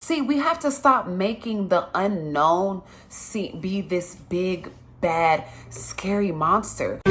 See, we have to stop making the unknown be this big, bad, scary monster.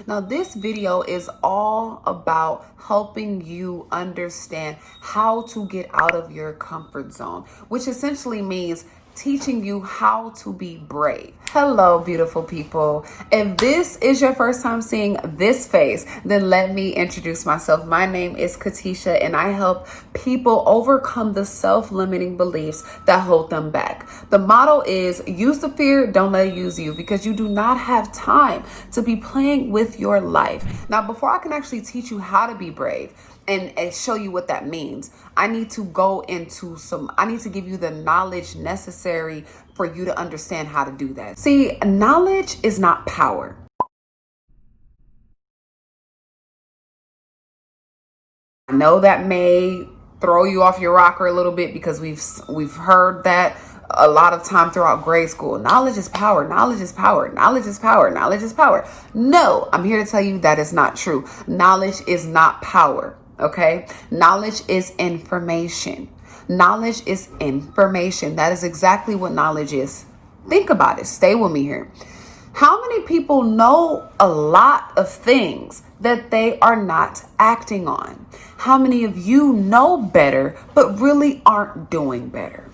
Now, this video is all about helping you understand how to get out of your comfort zone, which essentially means teaching you how to be brave. Hello, beautiful people. If this is your first time seeing this face, then let me introduce myself. My name is Katisha, and I help people overcome the self-limiting beliefs that hold them back. The motto is use the fear, don't let it use you, because you do not have time to be playing with your life. Now, before I can actually teach you how to be brave, and show you what that means, I need to I need to give you the knowledge necessary for you to understand how to do that. See, knowledge is not power. I know that may throw you off your rocker a little bit because we've heard that a lot of time throughout grade school. Knowledge is power, knowledge is power, knowledge is power, knowledge is power. No, I'm here to tell you that is not true. Knowledge is not power. Okay. Knowledge is information. Knowledge is information. That is exactly what knowledge is. Think about it. Stay with me here. How many people know a lot of things that they are not acting on? How many of you know better, but really aren't doing better?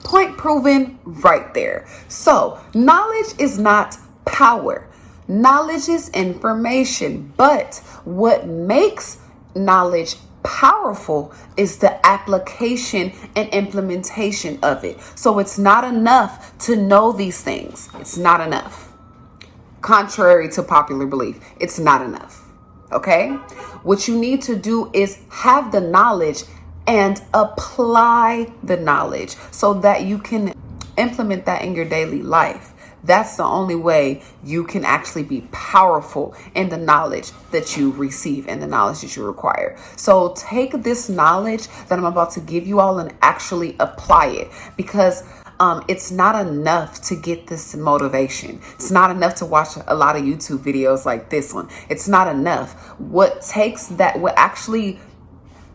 Point proven right there. So knowledge is not power. Knowledge is information, but what makes knowledge powerful is the application and implementation of it. So it's not enough to know these things. It's not enough. Contrary to popular belief, it's not enough. Okay? What you need to do is have the knowledge and apply the knowledge so that you can implement that in your daily life. That's the only way you can actually be powerful in the knowledge that you receive and the knowledge that you require. So take this knowledge that I'm about to give you all and actually apply it, because it's not enough to get this motivation. It's not enough to watch a lot of YouTube videos like this one. It's not enough. What actually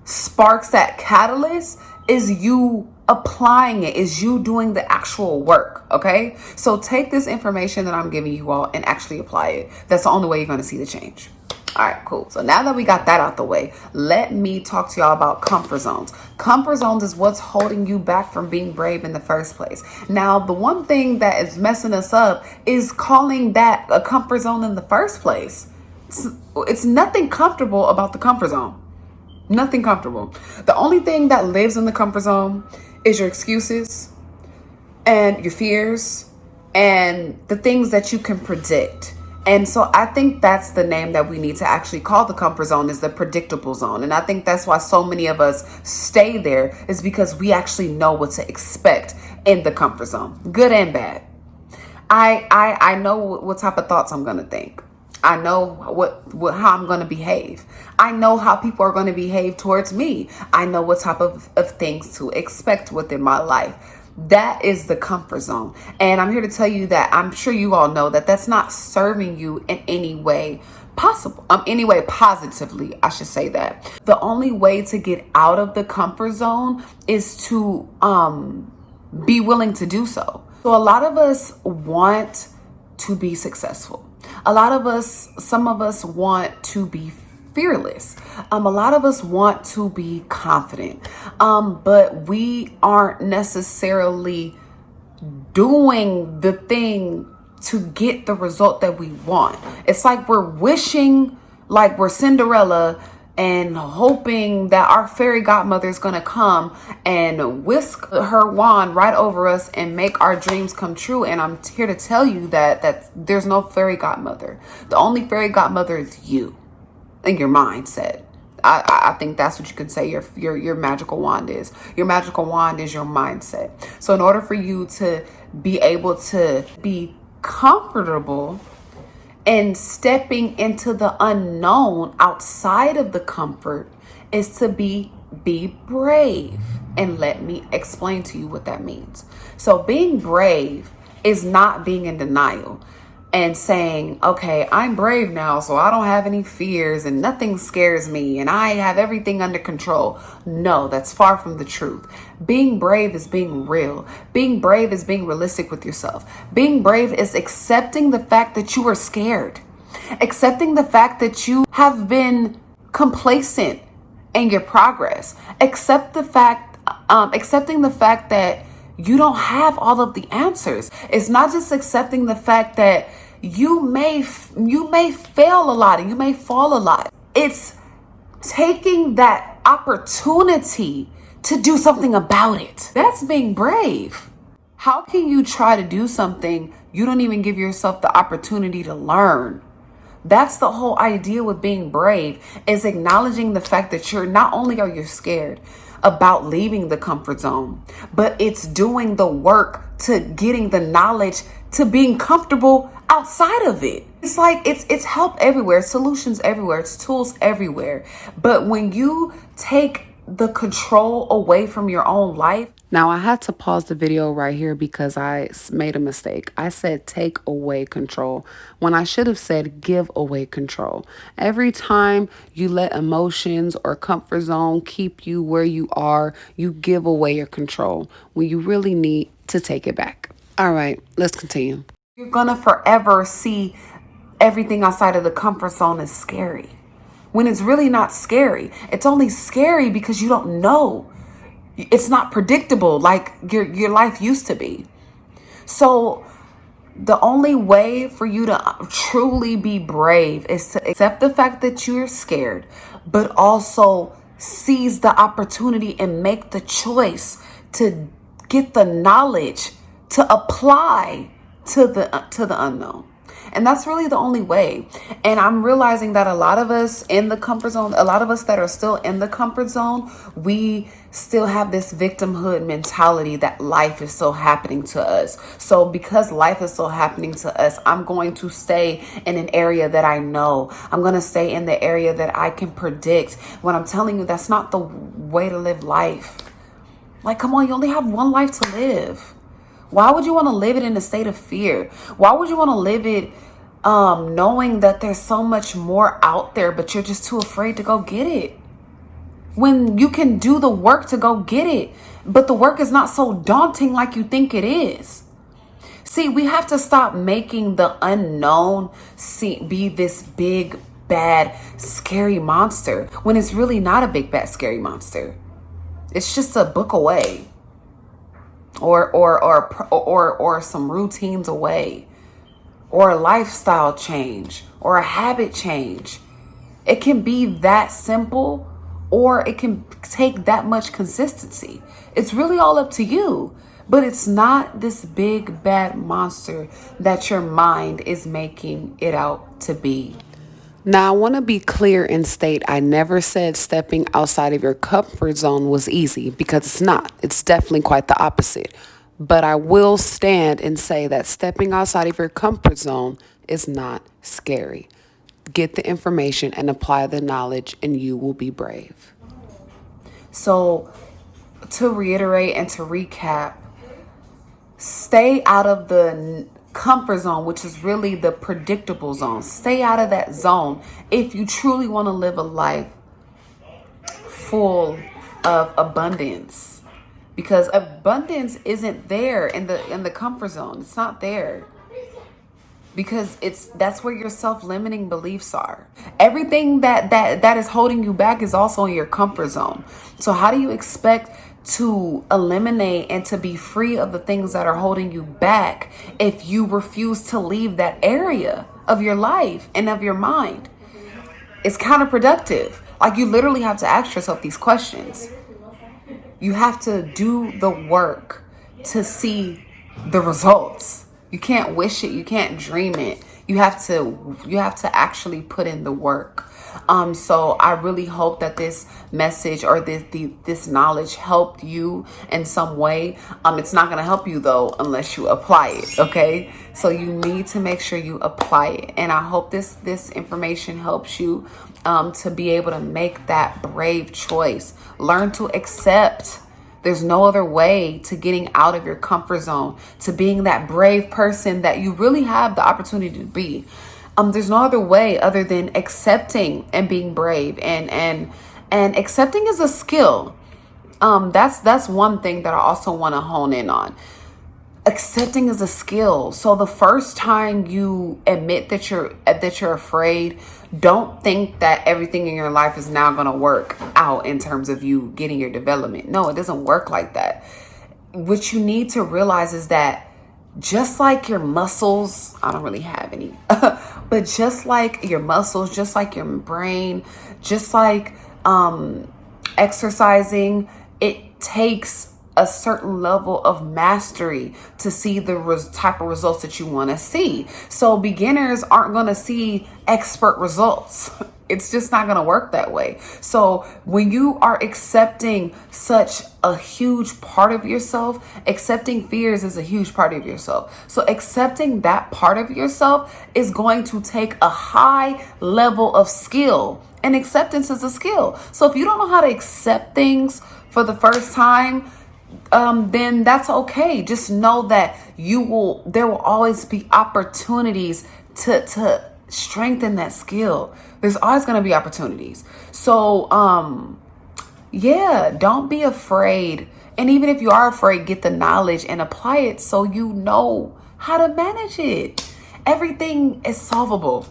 sparks that catalyst is you applying it, is you doing the actual work. Okay, so take this information that I'm giving you all and actually apply it. That's the only way you're going to see the change. All right, cool. So now that we got that out the way, let me talk to y'all about comfort zones. Comfort zones is what's holding you back from being brave in the first place. Now, the one thing that is messing us up is calling that a comfort zone in the first place. It's nothing comfortable about the comfort zone. Nothing comfortable. The only thing that lives in the comfort zone is your excuses and your fears and the things that you can predict. And so I think that's the name that we need to actually call the comfort zone, is the predictable zone. And I think that's why so many of us stay there, is because we actually know what to expect in the comfort zone, good and bad. I know what type of thoughts I'm going to think. I know how I'm going to behave. I know how people are going to behave towards me. I know what type of things to expect within my life. That is the comfort zone. And I'm here to tell you that I'm sure you all know that that's not serving you in any way possible. Anyway, positively, I should say that. The only way to get out of the comfort zone is to be willing to do so. So a lot of us want to be successful. Some of us want to be fearless. A lot of us want to be confident, but we aren't necessarily doing the thing to get the result that we want. It's like we're wishing like we're Cinderella and hoping that our fairy godmother is going to come and whisk her wand right over us and make our dreams come true. And I'm here to tell you that there's no fairy godmother. The only fairy godmother is you and your mindset. I think that's what you could say your magical wand is. Your magical wand is your mindset. So in order for you to be able to be comfortable and stepping into the unknown outside of the comfort is to be be brave. And let me explain to you what that means. So being brave is not being in denial and saying, okay, I'm brave now, so I don't have any fears and nothing scares me and I have everything under control. No, that's far from the truth. Being brave is being real. Being brave is being realistic with yourself. Being brave is accepting the fact that you are scared, accepting the fact that you have been complacent in your progress. Accepting the fact that you don't have all of the answers. It's not just accepting the fact that you may fail a lot and you may fall a lot. It's taking that opportunity to do something about it. That's being brave. How can you try to do something you don't even give yourself the opportunity to learn? That's the whole idea with being brave, is acknowledging the fact that not only are you scared about leaving the comfort zone, but it's doing the work to getting the knowledge to being comfortable outside of it. It's like it's help everywhere, solutions everywhere, it's tools everywhere. But when you take the control away from your own life. Now, I had to pause the video right here because I made a mistake. I said take away control when I should have said give away control. Every time you let emotions or comfort zone keep you where you are, you give away your control when you really need to take it back. All right, let's continue. You're gonna forever see everything outside of the comfort zone as scary, when it's really not scary. It's only scary because you don't know. It's not predictable like your life used to be. So the only way for you to truly be brave is to accept the fact that you're scared, but also seize the opportunity and make the choice to get the knowledge to apply to the unknown. And that's really the only way. And I'm realizing that a lot of us in the comfort zone, a lot of us that are still in the comfort zone, we still have this victimhood mentality that life is still happening to us. So because life is still happening to us, I'm going to stay in an area that I know. I'm going to stay in the area that I can predict. When I'm telling you, that's not the way to live life. Like, come on, you only have one life to live. Why would you want to live it in a state of fear? Why would you want to live it knowing that there's so much more out there, but you're just too afraid to go get it? When you can do the work to go get it, but the work is not so daunting like you think it is. See, we have to stop making the unknown be this big, bad, scary monster when it's really not a big, bad, scary monster. It's just a book away. Or some routines away, or a lifestyle change, or a habit change. It can be that simple, or it can take that much consistency. It's really all up to you, but it's not this big bad monster that your mind is making it out to be. Now, I want to be clear and state I never said stepping outside of your comfort zone was easy, because it's not. It's definitely quite the opposite. But I will stand and say that stepping outside of your comfort zone is not scary. Get the information and apply the knowledge, and you will be brave. So, to reiterate and to recap, stay out of the comfort zone, which is really the predictable zone. Stay out of that zone if you truly want to live a life full of abundance, because abundance isn't there in the comfort zone. It's not there because that's where your self-limiting beliefs are. Everything that is holding you back is also in your comfort zone. So how do you expect to eliminate and to be free of the things that are holding you back if you refuse to leave that area of your life and of your mind? It's counterproductive. Like, you literally have to ask yourself these questions. You have to do the work to see the results. You can't wish it. You can't dream it. You have to actually put in the work. So I really hope that this message or this knowledge helped you in some way. It's not going to help you though unless you apply it. Okay, so you need to make sure you apply it, and I hope this information helps you to be able to make that brave choice. Learn to accept. There's no other way to getting out of your comfort zone, to being that brave person that you really have the opportunity to be. There's no other way other than accepting and being brave, and accepting is a skill. That's one thing that I also want to hone in on. Accepting is a skill. So the first time you admit that you're afraid, don't think that everything in your life is now going to work out in terms of you getting your development. No, it doesn't work like that. What you need to realize is that just like your muscles, I don't really have any, but just like your muscles, just like your brain, just like exercising, it takes a certain level of mastery to see the type of results that you want to see. So beginners aren't going to see expert results. It's just not going to work that way. So when you are accepting such a huge part of yourself, accepting fears is a huge part of yourself. So accepting that part of yourself is going to take a high level of skill, and acceptance is a skill. So if you don't know how to accept things for the first time, then that's okay. Just know that there will always be opportunities to strengthen that skill. There's always going to be opportunities. So, don't be afraid. And even if you are afraid, get the knowledge and apply it so you know how to manage it. Everything is solvable.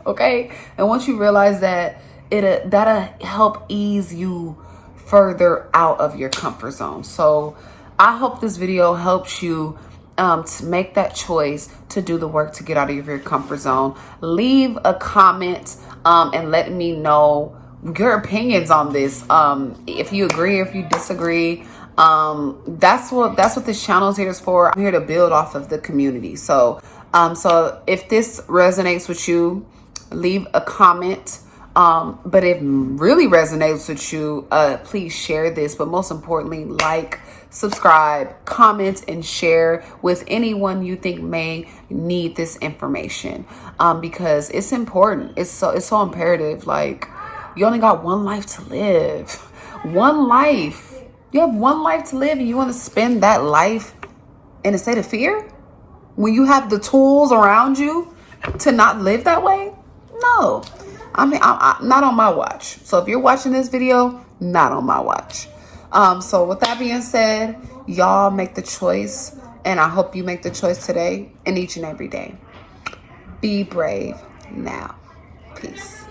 Okay. And once you realize that, that'll help ease you further out of your comfort zone. So I hope this video helps you to make that choice to do the work to get out of your comfort zone. Leave a comment and let me know your opinions on this. If you agree, if you disagree, that's what this channel is here for. I'm here to build off of the community. So if this resonates with you, leave a comment. But if really resonates with you, please share this. But most importantly, like, subscribe, comment, and share with anyone you think may need this information. Because it's important. It's so imperative. Like, you only got one life to live. One life. You have one life to live, and you want to spend that life in a state of fear when you have the tools around you to not live that way? No. I'm not on my watch. So if you're watching this video, not on my watch. So with that being said, y'all make the choice, and I hope you make the choice today and each and every day. Be brave now. Peace.